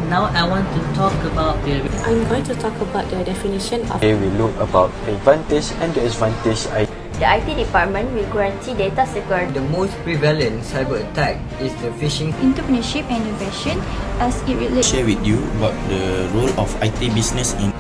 Now I want to talk about the... I'm going to talk about the definition of... Today we look about the advantage and the disadvantage. The IT department will guarantee data safeguard. The most prevalent cyber attack is the phishing. Entrepreneurship and innovation as it relates. Share with you about the role of IT business in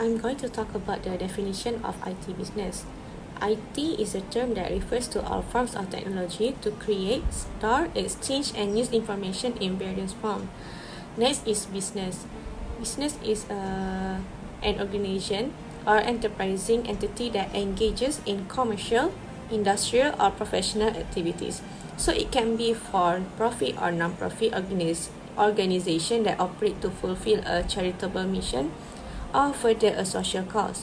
I'm going to talk about the definition of IT business. IT is a term that refers to all forms of technology to create, store, exchange, and use information in various forms. Next is business. Business is an organization or enterprising entity that engages in commercial, industrial, or professional activities. So it can be for profit or non-profit organization that operate to fulfill a charitable mission or further a social cause.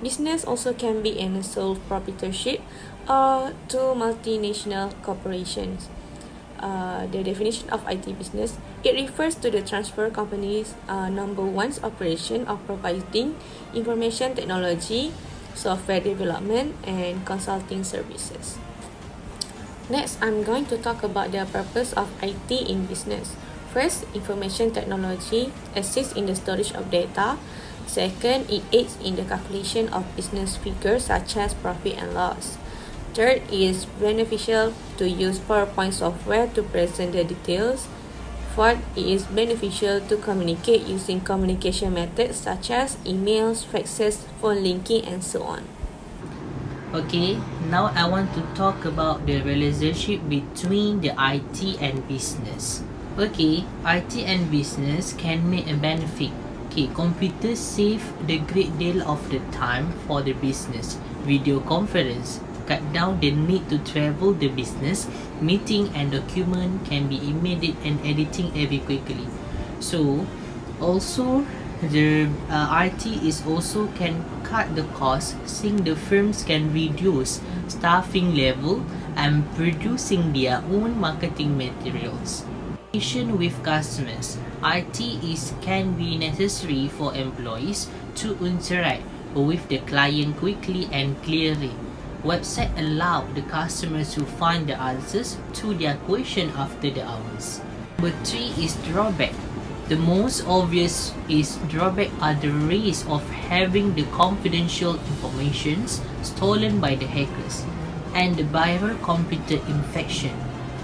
Business also can be in a sole proprietorship or to multinational corporations. The definition of IT business, it refers to the transfer company's number one's operation of providing information technology, software development, and consulting services. Next, I'm going to talk about the purpose of IT in business. First, information technology assists in the storage of data. Second, it aids in the calculation of business figures such as profit and loss. Third, it is beneficial to use PowerPoint software to present the details. Fourth, it is beneficial to communicate using communication methods such as emails, faxes, phone linking, and so on. Okay, now I want to talk about the relationship between the IT and business. Okay, IT and business can make a benefit. Okay, computers save the great deal of the time for the business. Video conference cut down the need to travel the business. Meeting and document can be immediate and editing very quickly. So, also the IT is also can cut the cost, since the firms can reduce staffing level and producing their own marketing materials. With customers, IT can be necessary for employees to interact with the client quickly and clearly. Website allow the customers to find the answers to their question after the hours. Number 3 is drawback. The most obvious is drawback are the risk of having the confidential information stolen by the hackers and the viral computer infection.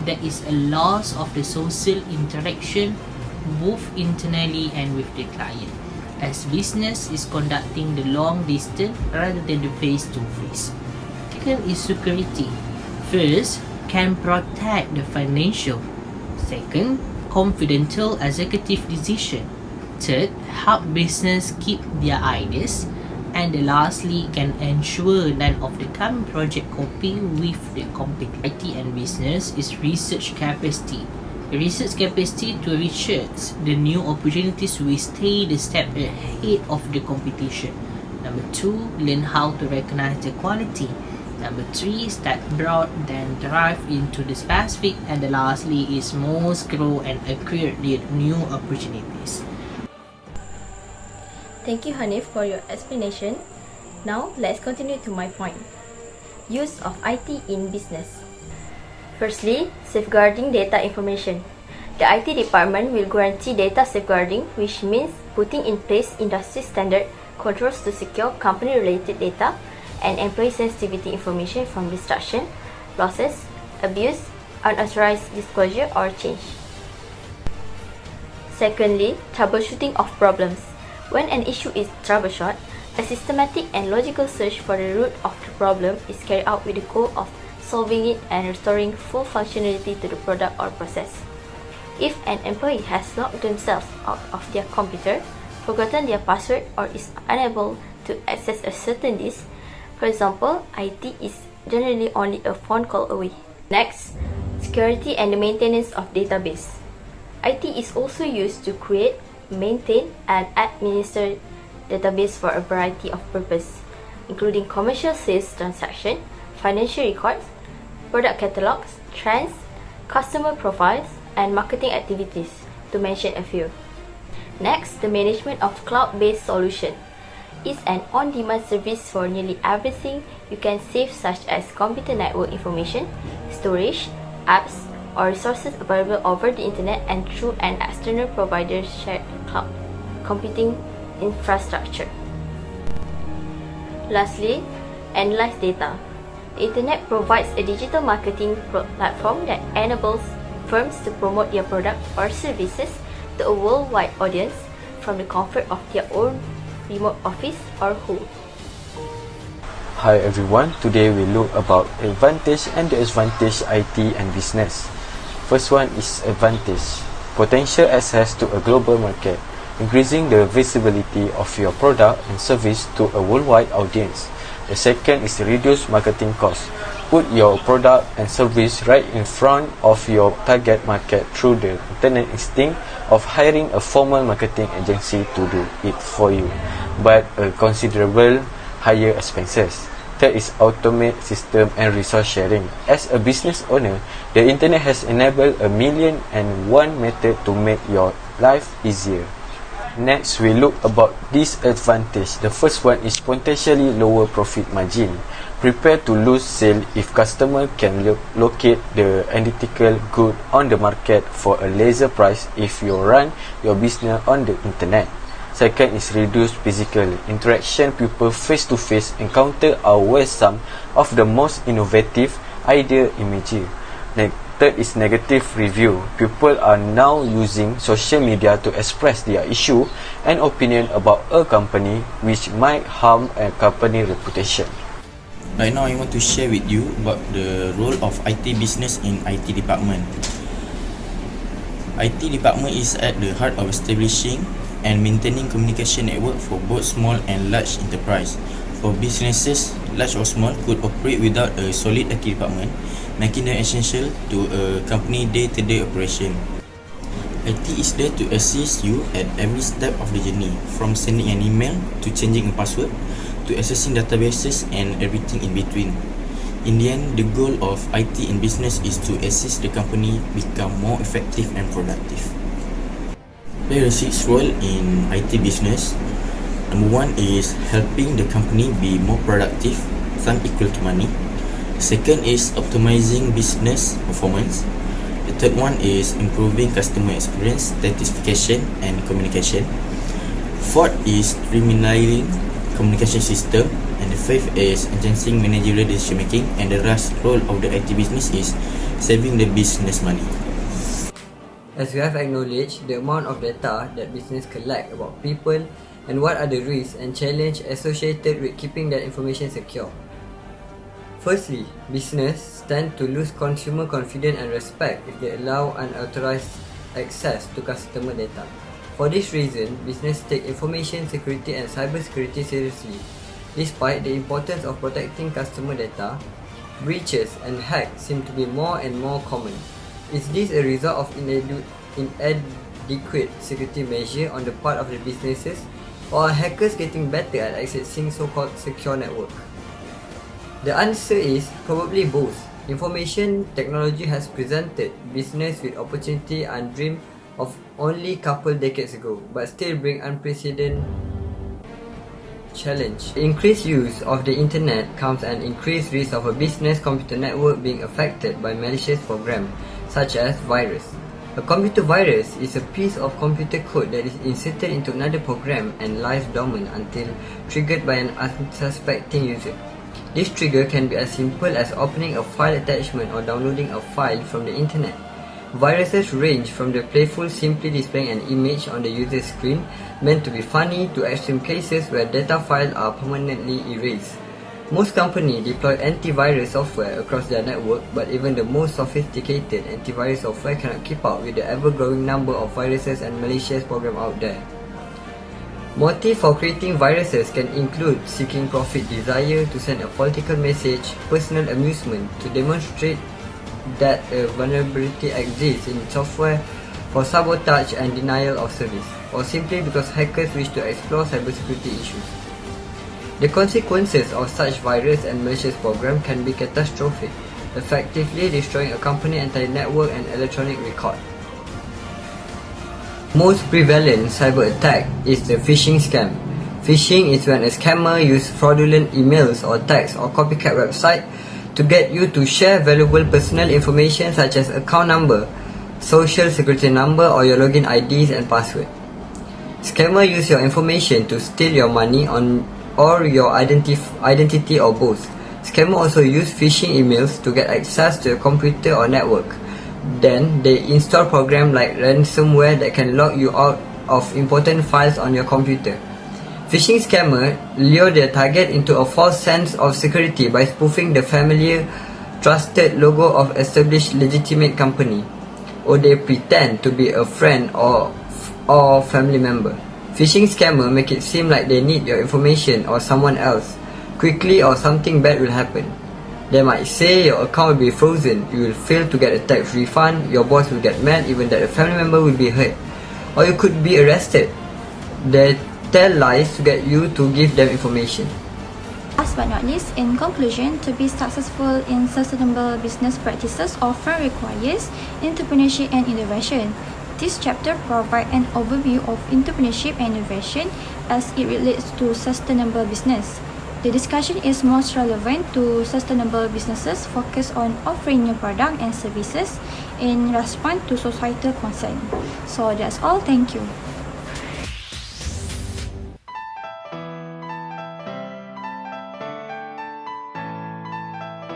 There is a loss of the social interaction both internally and with the client, as business is conducting the long distance rather than the face-to-face. Second is security. First, can protect the financial. Second, confidential executive decision. Third, help business keep their ideas. And lastly, can ensure none of the current project copy with the competitor. IT and business is research capacity. Research capacity to research the new opportunities will stay the step ahead of the competition. Number 2, learn how to recognize the quality. Number 3, start broad, then drive into the specific. And lastly is most grow and acquire the new opportunities. Thank you, Hanif, for your explanation. Now, let's continue to my point. Use of IT in business. Firstly, safeguarding data information. The IT department will guarantee data safeguarding, which means putting in place industry standard controls to secure company-related data and employee sensitivity information from destruction, losses, abuse, unauthorized disclosure, or change. Secondly, troubleshooting of problems. When an issue is troubleshot, a systematic and logical search for the root of the problem is carried out with the goal of solving it and restoring full functionality to the product or process. If an employee has locked themselves out of their computer, forgotten their password, or is unable to access a certain disk, for example, IT is generally only a phone call away. Next, security and the maintenance of database. IT is also used to create, maintain, and administer database for a variety of purposes, including commercial sales transactions, financial records, product catalogs, trends, customer profiles, and marketing activities, to mention a few. Next, the management of cloud-based solution. It's an on-demand service for nearly everything you can save, such as computer network information, storage, apps, or resources available over the internet and through an external provider's shared cloud computing infrastructure. Lastly, analyze data. The internet provides a digital marketing platform that enables firms to promote their products or services to a worldwide audience from the comfort of their own remote office or home. Hi everyone, today we look about advantage and disadvantage IT and business. First one is advantage. Potential access to a global market, increasing the visibility of your product and service to a worldwide audience. The second is reduce marketing costs. Put your product and service right in front of your target market through the internet instead of hiring a formal marketing agency to do it for you, but a considerable higher expenses. Third is automate system and resource sharing. As a business owner, the internet has enabled 1,000,001 method to make your life easier. Next, we look about disadvantage. The first one is potentially lower profit margin. Prepare to lose sale if customer can locate the identical good on the market for a lesser price if you run your business on the internet. Second is reduce physical interaction. People face-to-face encounter are where some of the most innovative idea emerge. Third is negative review. People are now using social media to express their issue and opinion about a company, which might harm a company reputation. Right now, I want to share with you about the role of IT business in IT department. IT department is at the heart of establishing and maintaining communication network for both small and large enterprise. For businesses, large or small, could operate without a solid IT department, making them essential to a company day-to-day operation. IT is there to assist you at every step of the journey, from sending an email to changing a password to accessing databases and everything in between. In the end, the goal of IT in business is to assist the company become more effective and productive. There are 6 roles in IT business. Number 1 is helping the company be more productive, time equal to money. Second is optimizing business performance. The third one is improving customer experience, satisfaction and communication. Fourth is streamlining communication system. And the fifth is enhancing managerial decision making. And the last role of the IT business is saving the business money. As we have acknowledged the amount of data that business collect about people and what are the risks and challenges associated with keeping that information secure. Firstly, business tend to lose consumer confidence and respect if they allow unauthorized access to customer data. For this reason, business take information security and cybersecurity seriously. Despite the importance of protecting customer data, breaches and hacks seem to be more and more common. Is this a result of inadequate security measure on the part of the businesses, or are hackers getting better at accessing so-called secure network? The answer is probably both. Information technology has presented business with opportunity undreamed of only couple decades ago, but still bring unprecedented challenge. The increased use of the internet comes an increased risk of a business computer network being affected by malicious program, such as virus. A computer virus is a piece of computer code that is inserted into another program and lies dormant until triggered by an unsuspecting user. This trigger can be as simple as opening a file attachment or downloading a file from the internet. Viruses range from the playful simply displaying an image on the user's screen meant to be funny to extreme cases where data files are permanently erased. Most companies deploy antivirus software across their network, but even the most sophisticated antivirus software cannot keep up with the ever-growing number of viruses and malicious programs out there. Motive for creating viruses can include seeking profit, desire to send a political message, personal amusement, to demonstrate that a vulnerability exists in software for sabotage and denial of service, or simply because hackers wish to explore cybersecurity issues. The consequences of such virus and malicious program can be catastrophic, effectively destroying a company's entire network and electronic record. Most prevalent cyber attack is the phishing scam. Phishing is when a scammer uses fraudulent emails or texts or copycat website to get you to share valuable personal information such as account number, social security number or your login IDs and password. Scammer use your information to steal your money or your identity or both. Scammer also use phishing emails to get access to your computer or network. Then they install programs like ransomware that can lock you out of important files on your computer. Phishing scammer lure their target into a false sense of security by spoofing the familiar, trusted logo of established legitimate company, or they pretend to be a friend or family member. Phishing scammer make it seem like they need your information or someone else quickly or something bad will happen. They might say your account will be frozen, you will fail to get a tax refund, your boss will get mad, even that a family member will be hurt, or you could be arrested. They tell lies to get you to give them information. Last but not least, in conclusion, to be successful in sustainable business practices often requires entrepreneurship and innovation. This chapter provides an overview of entrepreneurship and innovation as it relates to sustainable business. The discussion is most relevant to sustainable businesses focused on offering new products and services in response to societal concern. So that's all. Thank you.